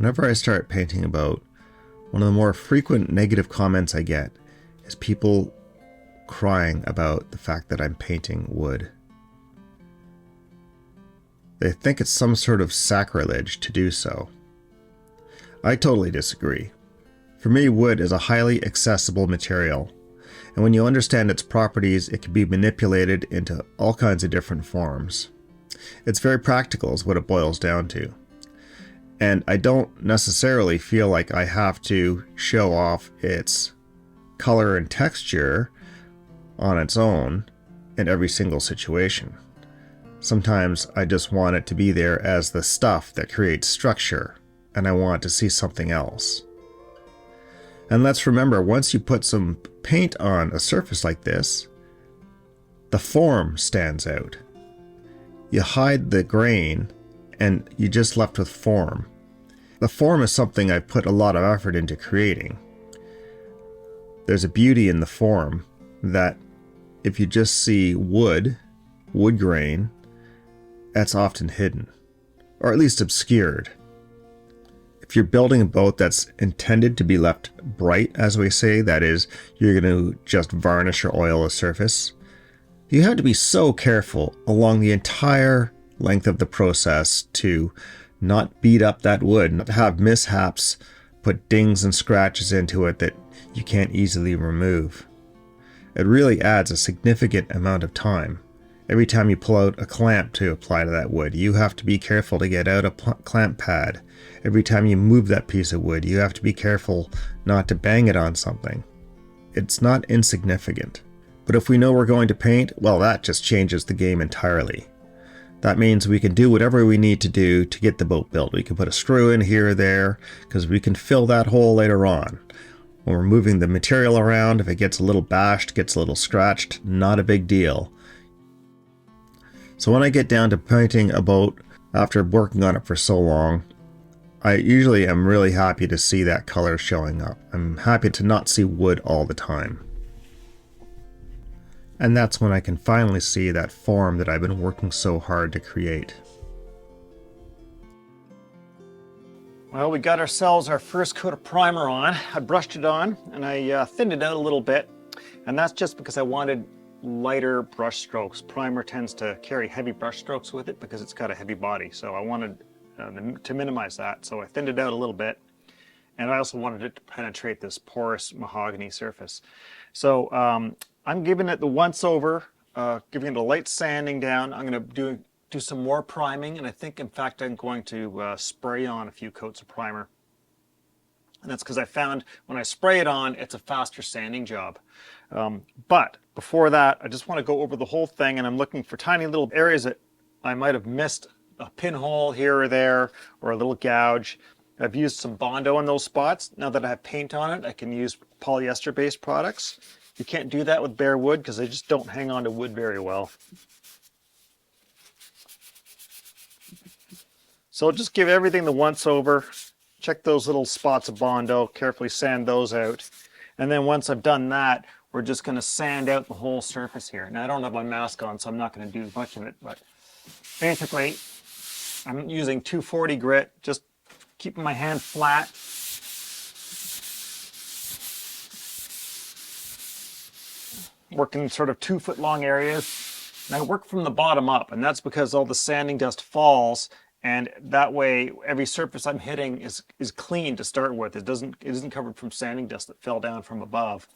Whenever I start painting a boat, one of the more frequent negative comments I get is people crying about the fact that I'm painting wood. They think it's some sort of sacrilege to do so. I totally disagree. For me, wood is a highly accessible material, and when you understand its properties, it can be manipulated into all kinds of different forms. It's very practical is what it boils down to. And I don't necessarily feel like I have to show off its color and texture on its own in every single situation. Sometimes I just want it to be there as the stuff that creates structure, and I want to see something else. And let's remember, once you put some paint on a surface like this, the form stands out. You hide the grain and you're just left with form. The form is something I've put a lot of effort into creating. There's a beauty in the form that if you just see wood grain, that's often hidden, or at least obscured. If you're building a boat that's intended to be left bright, as we say, that is, you're going to just varnish or oil a surface, you have to be so careful along the entire length of the process to not beat up that wood, not have mishaps, put dings and scratches into it that you can't easily remove. It really adds a significant amount of time. Every time you pull out a clamp to apply to that wood, you have to be careful to get out a clamp pad. Every time you move that piece of wood, you have to be careful not to bang it on something. It's not insignificant. But if we know we're going to paint, well, that just changes the game entirely. That means we can do whatever we need to do to get the boat built. We can put a screw in here or there, because we can fill that hole later on. When we're moving the material around, if it gets a little bashed, gets a little scratched, not a big deal. So when I get down to painting a boat, after working on it for so long, I usually am really happy to see that color showing up. I'm happy to not see wood all the time. And that's when I can finally see that form that I've been working so hard to create. Well, we got ourselves our first coat of primer on. I brushed it on and I thinned it out a little bit. And that's just because I wanted lighter brush strokes. Primer tends to carry heavy brush strokes with it because it's got a heavy body. So I wanted to minimize that. So I thinned it out a little bit. And I also wanted it to penetrate this porous mahogany surface. So I'm giving it the once over, giving it a light sanding down. I'm going to do some more priming, and I think in fact I'm going to spray on a few coats of primer. And that's because I found when I spray it on, it's a faster sanding job. But before that, I just want to go over the whole thing, and I'm looking for tiny little areas that I might have missed a pinhole here or there, or a little gouge. I've used some Bondo on those spots. Now that I have paint on it, I can use polyester-based products. You can't do that with bare wood because they just don't hang on to wood very well. So just give everything the once over. Check those little spots of Bondo, carefully sand those out. And then once I've done that, we're just going to sand out the whole surface here. Now I don't have my mask on, so I'm not going to do much of it, but basically I'm using 240 grit, just keeping my hand flat. Working sort of 2 foot long areas. And I work from the bottom up, and that's because all the sanding dust falls, and that way every surface I'm hitting is clean to start with. It isn't covered from sanding dust that fell down from above.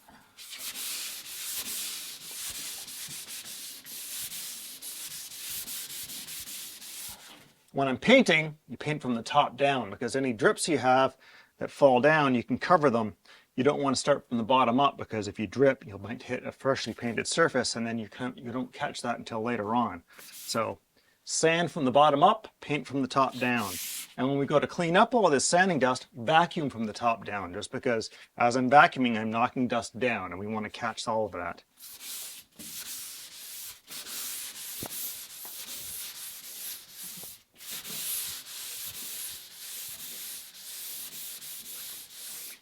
When I'm painting, you paint from the top down, because any drips you have that fall down, you can cover them. You don't want to start from the bottom up, because if you drip, you might hit a freshly painted surface, and then you don't catch that until later on. So sand from the bottom up, paint from the top down. And when we go to clean up all this sanding dust, vacuum from the top down, just because as I'm vacuuming, I'm knocking dust down, and we want to catch all of that.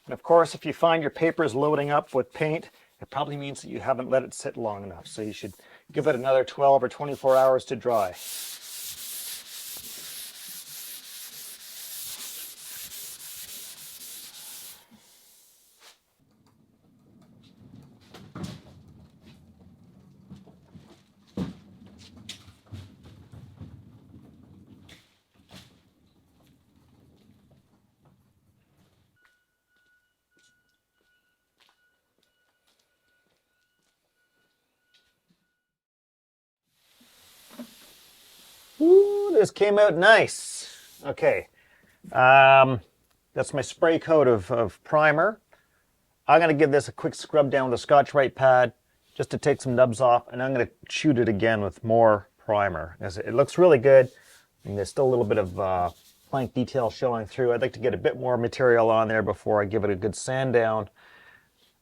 And of course, if you find your paper is loading up with paint, it probably means that you haven't let it sit long enough. So you should give it another 12 or 24 hours to dry. Ooh, this came out nice. Okay, that's my spray coat of primer. I'm going to give this a quick scrub down with a Scotch-Brite pad just to take some nubs off, and I'm going to shoot it again with more primer. It looks really good, and there's still a little bit of plank detail showing through. I'd like to get a bit more material on there before I give it a good sand down,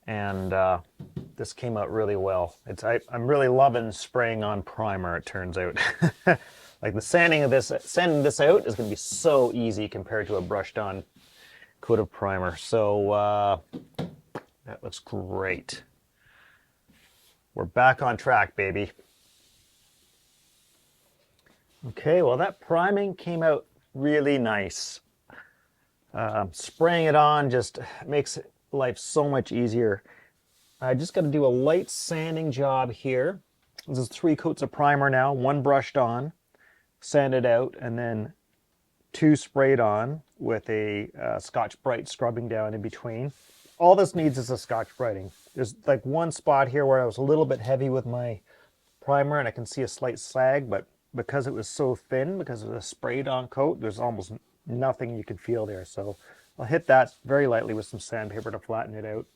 and this came out really well. I'm really loving spraying on primer, it turns out. Like the sanding this out is going to be so easy compared to a brushed on coat of primer. So that looks great. We're back on track, baby. Okay, well that priming came out really nice. Spraying it on just makes life so much easier. I just got to do a light sanding job here. This is 3 coats of primer now, 1 brushed on, sanded out, and then 2 sprayed on with a Scotch-Brite scrubbing down in between. All this needs is a Scotch-Briting. There's like one spot here where I was a little bit heavy with my primer and I can see a slight sag, but because it was so thin, because it was a sprayed on coat, there's almost nothing you can feel there. So I'll hit that very lightly with some sandpaper to flatten it out.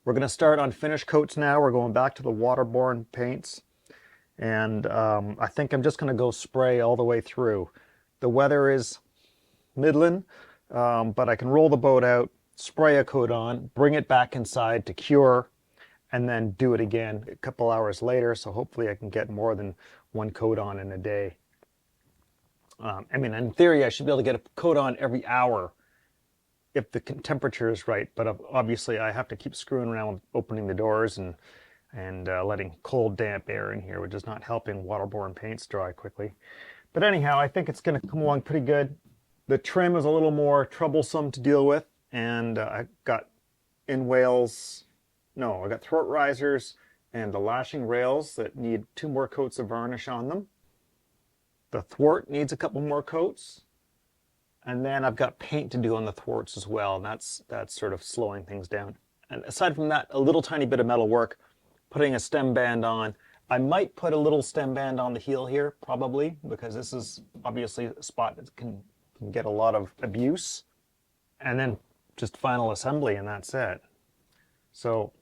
We're going to start on finish coats now. We're going back to the waterborne paints. And I think I'm just going to go spray all the way through. The weather is middling, but I can roll the boat out, spray a coat on, bring it back inside to cure, and then do it again a couple hours later. So hopefully I can get more than 1 coat on in a day. I mean, in theory, I should be able to get a coat on every hour if the temperature is right. But obviously I have to keep screwing around with opening the doors and letting cold, damp air in here, which is not helping waterborne paints dry quickly. But anyhow, I think it's going to come along pretty good. The trim is a little more troublesome to deal with, and I got I got throat risers and the lashing rails that need 2 more coats of varnish on them. The thwart needs a couple more coats, and then I've got paint to do on the thwarts as well, and that's sort of slowing things down. And aside from that, a little tiny bit of metal work, putting a stem band on. I might put a little stem band on the heel here, probably, because this is obviously a spot that can get a lot of abuse. And then just final assembly, and that's it. So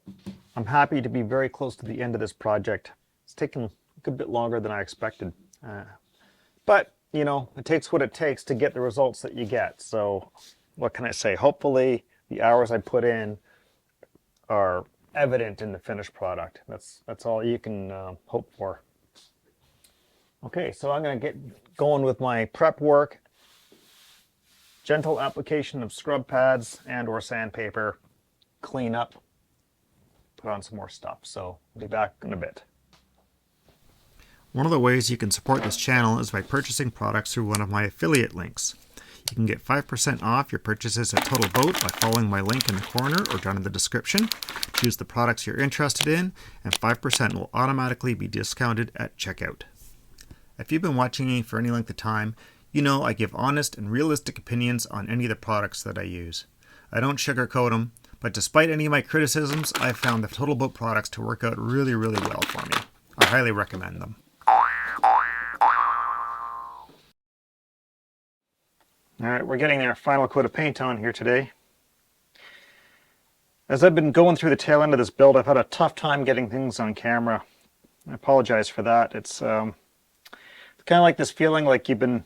I'm happy to be very close to the end of this project. It's taken a good bit longer than I expected. But, you know, it takes what it takes to get the results that you get. So what can I say? Hopefully the hours I put in are evident in the finished product. That's all you can hope for. Okay, so I'm going to get going with my prep work. Gentle application of scrub pads and or sandpaper. Clean up. Put on some more stuff. So I'll be back in a bit. One of the ways you can support this channel is by purchasing products through one of my affiliate links. You can get 5% off your purchases at Total Boat by following my link in the corner or down in the description. Choose the products you're interested in, and 5% will automatically be discounted at checkout. If you've been watching me for any length of time, you know I give honest and realistic opinions on any of the products that I use. I don't sugarcoat them, but despite any of my criticisms, I've found the Total Boat products to work out really, really well for me. I highly recommend them. All right, we're getting our final coat of paint on here today. As I've been going through the tail end of this build, I've had a tough time getting things on camera. I apologize for that. It's kind of like this feeling like you've been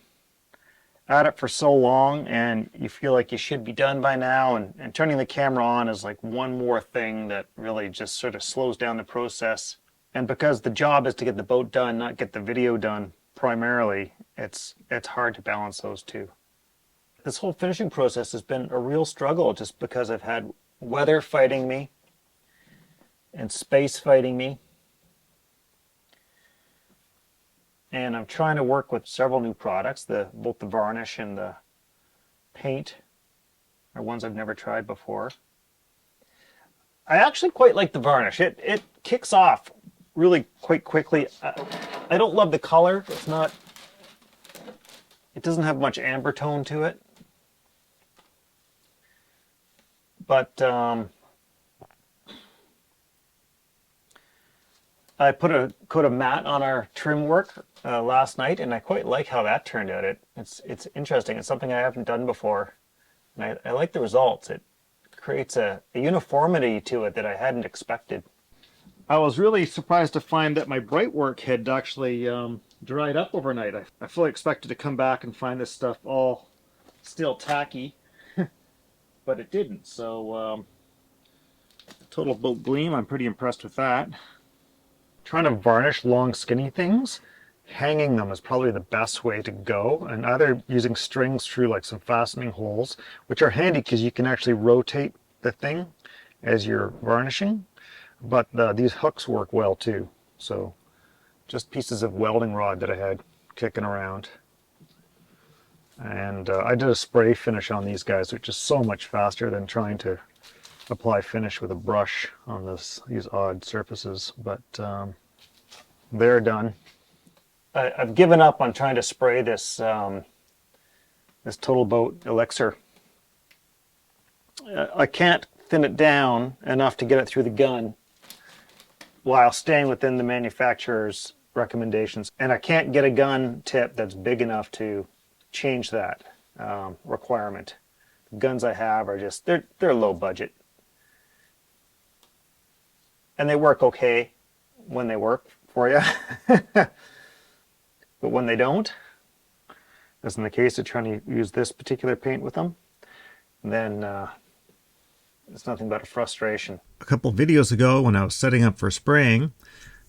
at it for so long and you feel like you should be done by now, and turning the camera on is like one more thing that really just sort of slows down the process. And because the job is to get the boat done, not get the video done primarily, it's hard to balance those two. This whole finishing process has been a real struggle just because I've had weather fighting me and space fighting me. And I'm trying to work with several new products. Both the varnish and the paint are ones I've never tried before. I actually quite like the varnish. It kicks off really quite quickly. I don't love the color. It doesn't have much amber tone to it. But I put a coat of matte on our trim work last night, and I quite like how that turned out. It's interesting. It's something I haven't done before, and I like the results. It creates a uniformity to it that I hadn't expected. I was really surprised to find that my bright work had actually dried up overnight. I fully expected to come back and find this stuff all still tacky, but it didn't. So total boat gleam, I'm pretty impressed with that. Trying to varnish long skinny things, hanging them is probably the best way to go, and either using strings through like some fastening holes, which are handy because you can actually rotate the thing as you're varnishing, but these hooks work well too. So just pieces of welding rod that I had kicking around, and I did a spray finish on these guys, which is so much faster than trying to apply finish with a brush on these odd surfaces, but they're done. I've given up on trying to spray this this Total Boat Elixir. I can't thin it down enough to get it through the gun while staying within the manufacturer's recommendations, and I can't get a gun tip that's big enough to change that requirement. The guns I have are just they're low budget. And they work okay when they work for you. But when they don't, as in the case of trying to use this particular paint with them, then it's nothing but a frustration. A couple videos ago when I was setting up for spraying,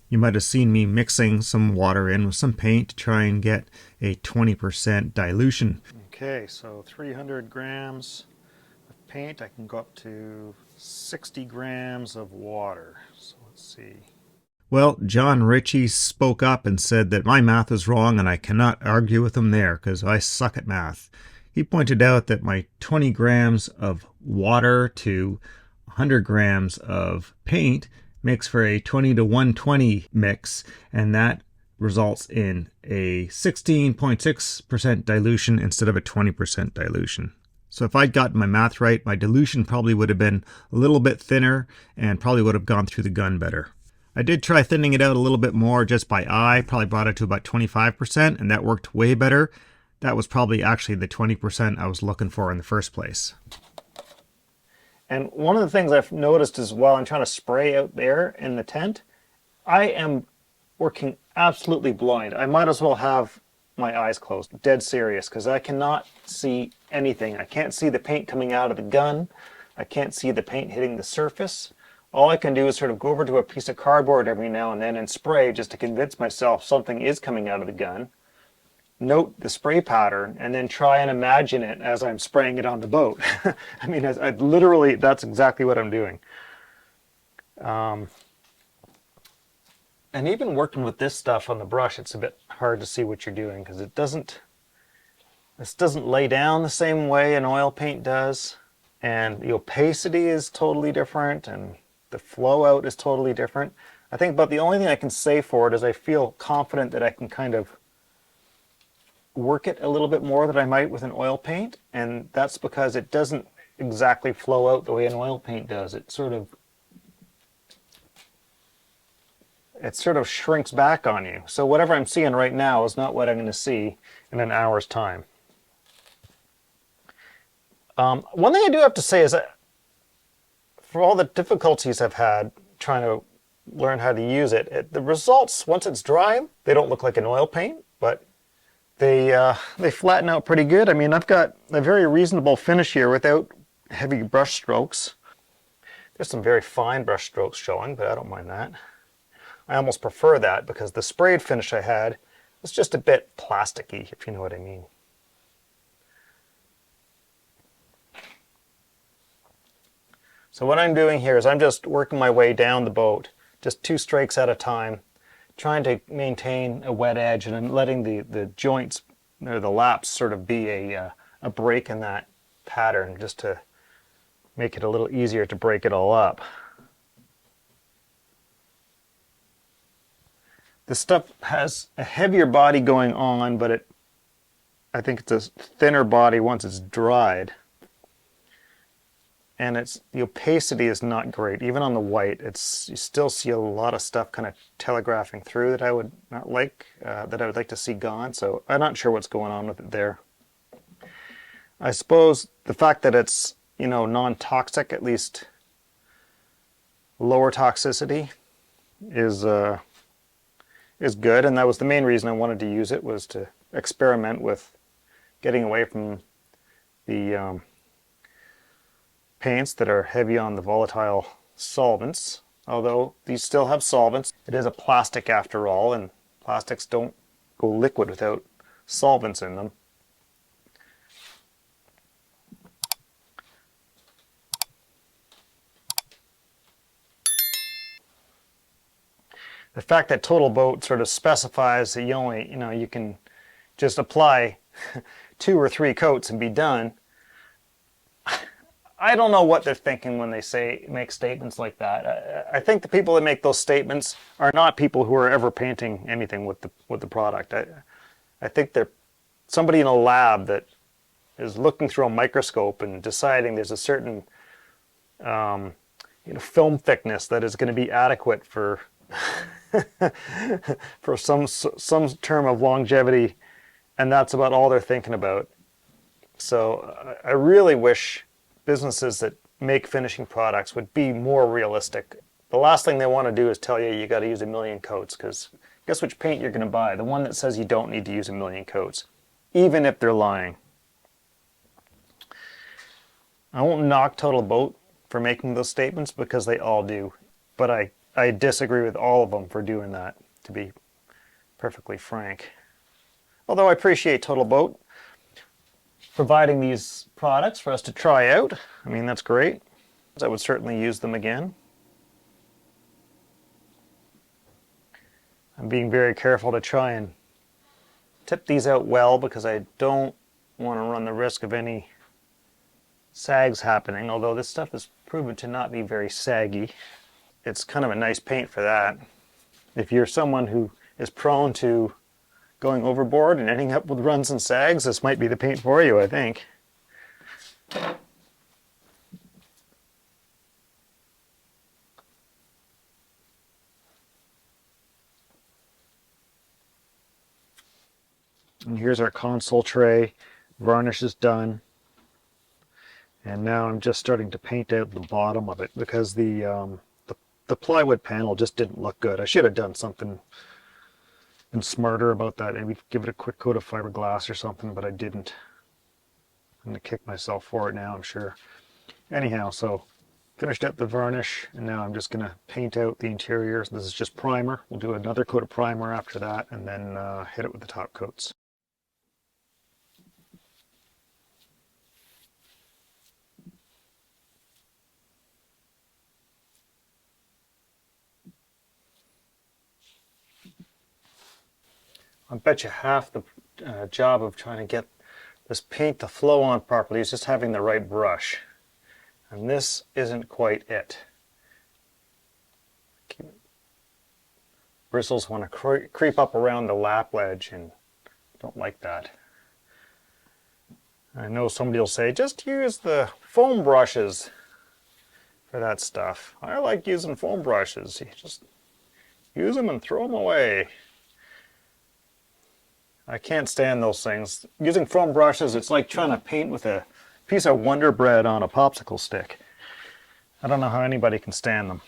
you might have seen me mixing some water in with some paint to try and get a 20% dilution. Okay, so 300 grams of paint, I can go up to 60 grams of water. So let's see. Well, John Ritchie spoke up and said that my math was wrong and I cannot argue with him there because I suck at math. He pointed out that my 20 grams of water to 100 grams of paint makes for a 20 to 120 mix, and that results in a 16.6% dilution instead of a 20% dilution. So if I'd gotten my math right, my dilution probably would have been a little bit thinner and probably would have gone through the gun better. I did try thinning it out a little bit more just by eye, probably brought it to about 25%, and that worked way better. That was probably actually the 20% I was looking for in the first place. And one of the things I've noticed is while I'm trying to spray out there in the tent, I am working absolutely blind. I might as well have my eyes closed, dead serious, because I cannot see anything. I can't see the paint coming out of the gun. I can't see the paint hitting the surface. All I can do is sort of go over to a piece of cardboard every now and then and spray just to convince myself something is coming out of the gun. Note the spray pattern and then try and imagine it as I'm spraying it on the boat. I mean, I literally, that's exactly what I'm doing. And even working with this stuff on the brush, it's a bit hard to see what you're doing because this doesn't lay down the same way an oil paint does. And the opacity is totally different and the flow out is totally different. I think about the only thing I can say for it is I feel confident that I can kind of work it a little bit more than I might with an oil paint, and that's because it doesn't exactly flow out the way an oil paint does. It sort of shrinks back on you. So whatever I'm seeing right now is not what I'm going to see in an hour's time. One thing I do have to say is that for all the difficulties I've had trying to learn how to use it, the results, once it's dry, they don't look like an oil paint, but they flatten out pretty good. I mean, I've got a very reasonable finish here without heavy brush strokes. There's some very fine brush strokes showing, but I don't mind that. I almost prefer that because the sprayed finish I had was just a bit plasticky, if you know what I mean. So what I'm doing here is I'm just working my way down the boat, just 2 strokes at a time, trying to maintain a wet edge, and I'm letting the joints or the laps sort of be a break in that pattern just to make it a little easier to break it all up. This stuff has a heavier body going on, but I think it's a thinner body once it's dried. and the opacity is not great. Even on the white, you still see a lot of stuff kind of telegraphing through that I would not like, that I would like to see gone. So I'm not sure what's going on with it there. I suppose the fact that it's, non-toxic, at least lower toxicity, is good, and that was the main reason I wanted to use it, was to experiment with getting away from the paints that are heavy on the volatile solvents. Although these still have solvents, it is a plastic after all, and plastics don't go liquid without solvents in them. The fact that Total Boat sort of specifies that you can just apply 2 or 3 coats and be done. I don't know what they're thinking when they make statements like that. I think the people that make those statements are not people who are ever painting anything with the product. I think they're somebody in a lab that is looking through a microscope and deciding there's a certain film thickness that is going to be adequate for for some term of longevity, and that's about all they're thinking about. So I really wish businesses that make finishing products would be more realistic. The last thing they want to do is tell you got to use 1,000,000 coats, because guess which paint you're going to buy? The one that says you don't need to use 1,000,000 coats, even if they're lying. I won't knock Total Boat for making those statements, because they all do, but I disagree with all of them for doing that, to be perfectly frank. Although I appreciate Total Boat providing these products for us to try out. I mean, that's great. I would certainly use them again. I'm being very careful to try and tip these out well, because I don't want to run the risk of any sags happening, although this stuff is proven to not be very saggy. It's kind of a nice paint for that. If you're someone who is prone to going overboard and ending up with runs and sags, this might be the paint for you, I think. And here's our console tray. Varnish is done. And now I'm just starting to paint out the bottom of it, because the plywood panel just didn't look good. I should have done something and smarter about that. Maybe give it a quick coat of fiberglass or something, but I didn't. I'm going to kick myself for it now, I'm sure. Anyhow, so finished up the varnish, and now I'm just going to paint out the interiors. This is just primer. We'll do another coat of primer after that, and then hit it with the top coats. I bet you half the job of trying to get this paint to flow on properly is just having the right brush. And this isn't quite it. Bristles want to creep up around the lap ledge, and don't like that. I know somebody will say, just use the foam brushes for that stuff. I like using foam brushes. You just use them and throw them away. I can't stand those things. Using foam brushes, it's like trying to paint with a piece of Wonder Bread on a popsicle stick. I don't know how anybody can stand them.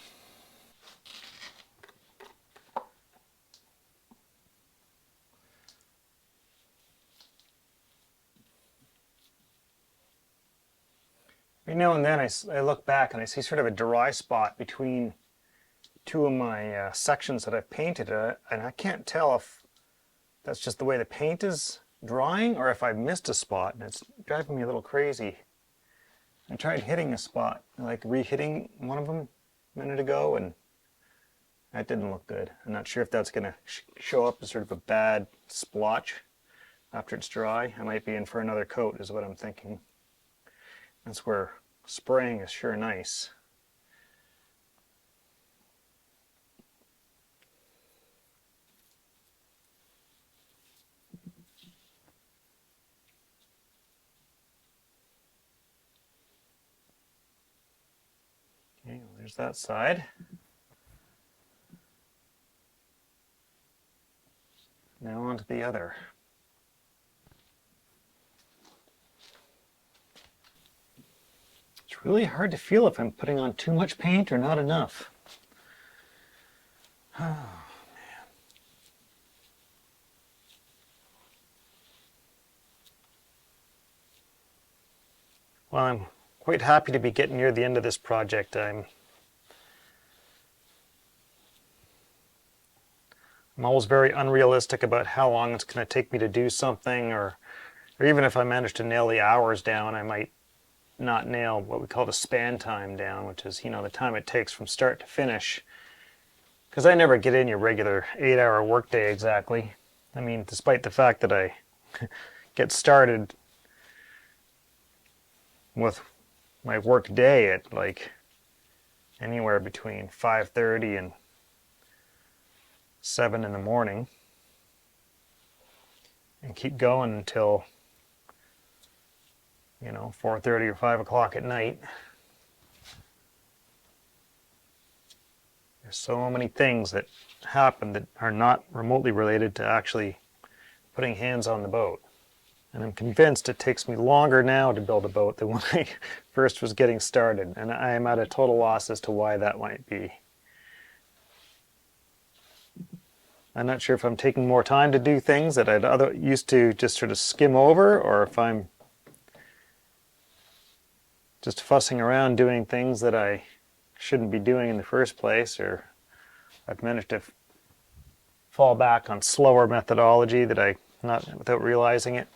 Every now and then I look back and I see sort of a dry spot between 2 of my sections that I've painted, and I can't tell if that's just the way the paint is drying, or if I missed a spot, and it's driving me a little crazy. I tried hitting a spot, like re-hitting one of them a minute ago, and that didn't look good. I'm not sure if that's going to show up as sort of a bad splotch after it's dry. I might be in for another coat, is what I'm thinking. That's where spraying is sure nice. there's that side. Now on to the other. It's really hard to feel if I'm putting on too much paint or not enough. Oh, man. Well, I'm quite happy to be getting near the end of this project. I'm always very unrealistic about how long it's going to take me to do something, or even if I manage to nail the hours down, I might not nail what we call the span time down, which is, the time it takes from start to finish. Because I never get in your regular 8-hour workday exactly. I mean, despite the fact that I get started with my work day at like anywhere between 5:30 and 7 in the morning, and keep going until 4:30 or 5 o'clock at night. There's so many things that happen that are not remotely related to actually putting hands on the boat. And I'm convinced it takes me longer now to build a boat than when I first was getting started. And I am at a total loss as to why that might be. I'm not sure if I'm taking more time to do things that I'd used to just sort of skim over, or if I'm just fussing around doing things that I shouldn't be doing in the first place, or I've managed to fall back on slower methodology without realizing it.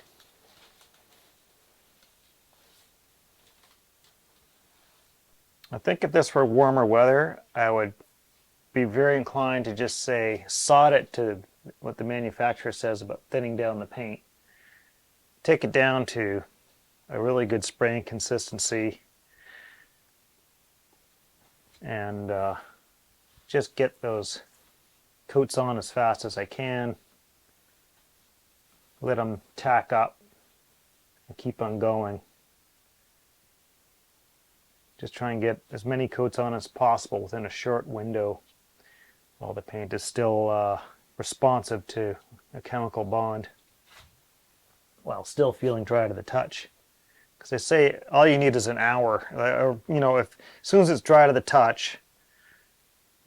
I think if this were warmer weather, I would be very inclined to just say sod it to what the manufacturer says about thinning down the paint. Take it down to a really good spraying consistency, and just get those coats on as fast as I can. Let them tack up and keep on going. Just try and get as many coats on as possible within a short window while the paint is still responsive to a chemical bond, while still feeling dry to the touch. Because they say all you need is an hour. As soon as it's dry to the touch,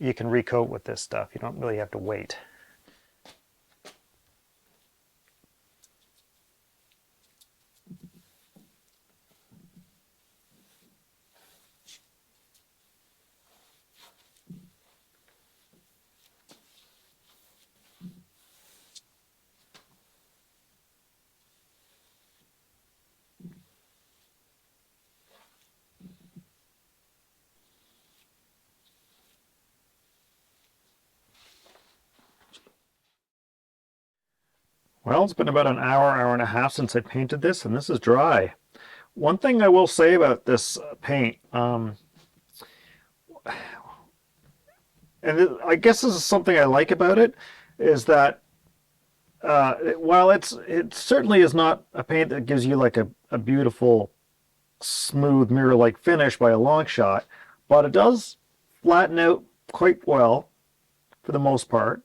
you can recoat with this stuff. You don't really have to wait. Well, it's been about an hour and a half since I painted this, and this is dry. One thing I will say about this paint, and I guess this is something I like about it, is that while it certainly is not a paint that gives you like a beautiful, smooth mirror-like finish by a long shot, but it does flatten out quite well for the most part.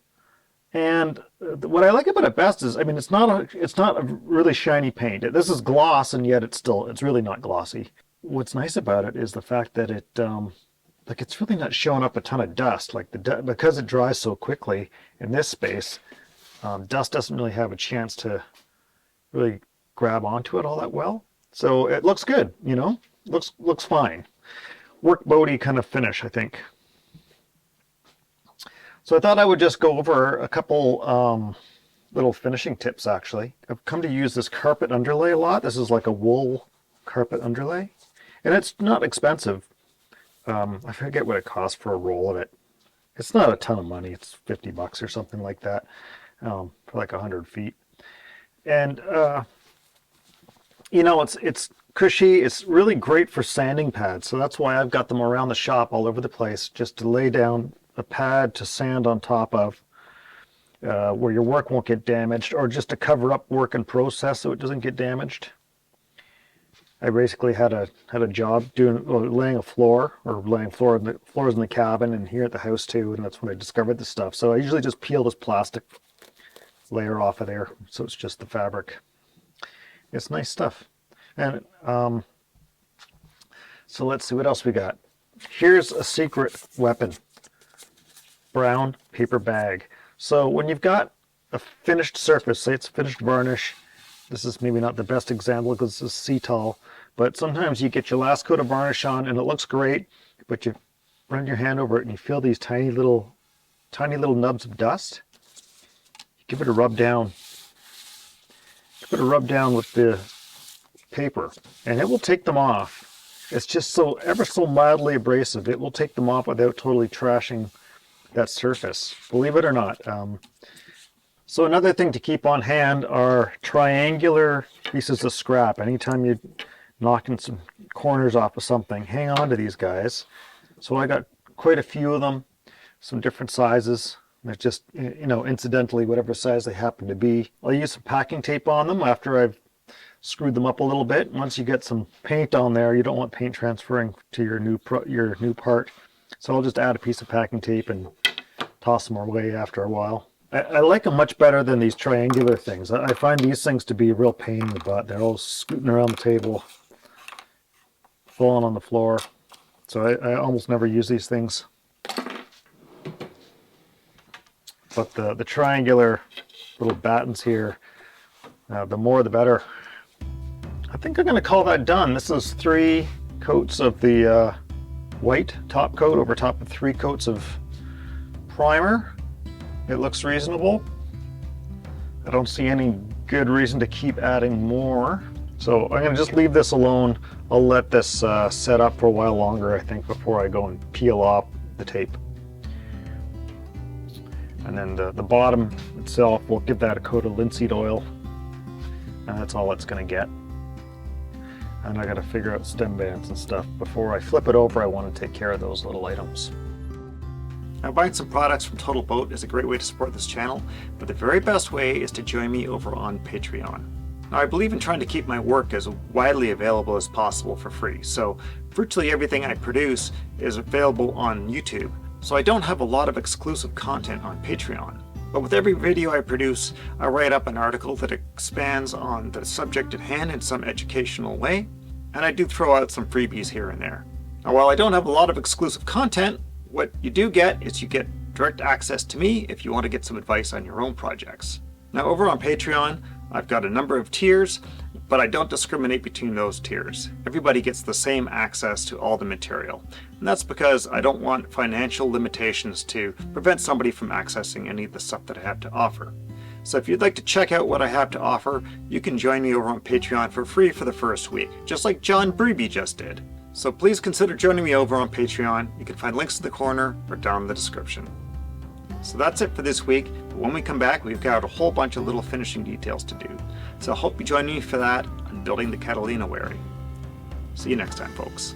And what I like about it best is, I mean, it's not a really shiny paint. This is gloss, and yet it's really not glossy. What's nice about it is the fact that it's really not showing up a ton of dust. Because it dries so quickly in this space, dust doesn't really have a chance to really grab onto it all that well. So it looks good, looks fine. Workboaty kind of finish, I think. So I thought I would just go over a couple little finishing tips, actually. I've come to use this carpet underlay a lot. This is like a wool carpet underlay. And it's not expensive. I forget what it costs for a roll of it. It's not a ton of money. It's $50 or something like that for like 100 feet. And, it's cushy. It's really great for sanding pads. So that's why I've got them around the shop all over the place, just to lay down a pad to sand on top of, where your work won't get damaged, or just to cover up work in process so it doesn't get damaged. I basically had a job laying a floor, or laying floors in the cabin and here at the house too, and that's when I discovered this stuff. So I usually just peel this plastic layer off of there, so it's just the fabric. It's nice stuff. And so let's see what else we got. Here's a secret weapon: brown paper bag. So when you've got a finished surface, say it's finished varnish, this is maybe not the best example because this is Cetal, but sometimes you get your last coat of varnish on and it looks great, but you run your hand over it and you feel these tiny little nubs of dust. Give it a rub down. Give it a rub down with the paper and it will take them off. It's just so ever so mildly abrasive. It will take them off without totally trashing that surface, believe it or not. So another thing to keep on hand are triangular pieces of scrap. Anytime you're knocking some corners off of something, hang on to these guys. So I got quite a few of them, some different sizes. They're just, you know, incidentally, whatever size they happen to be. I'll use some packing tape on them after I've screwed them up a little bit. Once you get some paint on there, you don't want paint transferring to your new part. So I'll just add a piece of packing tape and toss them away after a while. I like them much better than these triangular things. I find these things to be a real pain in the butt. They're all scooting around the table, falling on the floor. So I almost never use these things. But the triangular little battens here, the more the better. I think I'm going to call that done. This is 3 coats of the white top coat over top of 3 coats of primer. It looks reasonable. I don't see any good reason to keep adding more. So I'm going to just leave this alone. I'll let this set up for a while longer, I think, before I go and peel off the tape. And then the bottom itself, we'll give that a coat of linseed oil. And that's all it's going to get. And I got to figure out stem bands and stuff. Before I flip it over, I want to take care of those little items. Now, buying some products from Total Boat is a great way to support this channel, but the very best way is to join me over on Patreon. Now, I believe in trying to keep my work as widely available as possible for free, so virtually everything I produce is available on YouTube, so I don't have a lot of exclusive content on Patreon. But with every video I produce, I write up an article that expands on the subject at hand in some educational way, and I do throw out some freebies here and there. Now, while I don't have a lot of exclusive content, what you do get is you get direct access to me if you want to get some advice on your own projects. Now, over on Patreon, I've got a number of tiers, but I don't discriminate between those tiers. Everybody gets the same access to all the material. And that's because I don't want financial limitations to prevent somebody from accessing any of the stuff that I have to offer. So if you'd like to check out what I have to offer, you can join me over on Patreon for free for the first week, just like John Breeby just did. So please consider joining me over on Patreon. You can find links in the corner or down in the description. So that's it for this week. But when we come back, we've got a whole bunch of little finishing details to do. So I hope you join me for that on building the Catalina Wherry. See you next time, folks.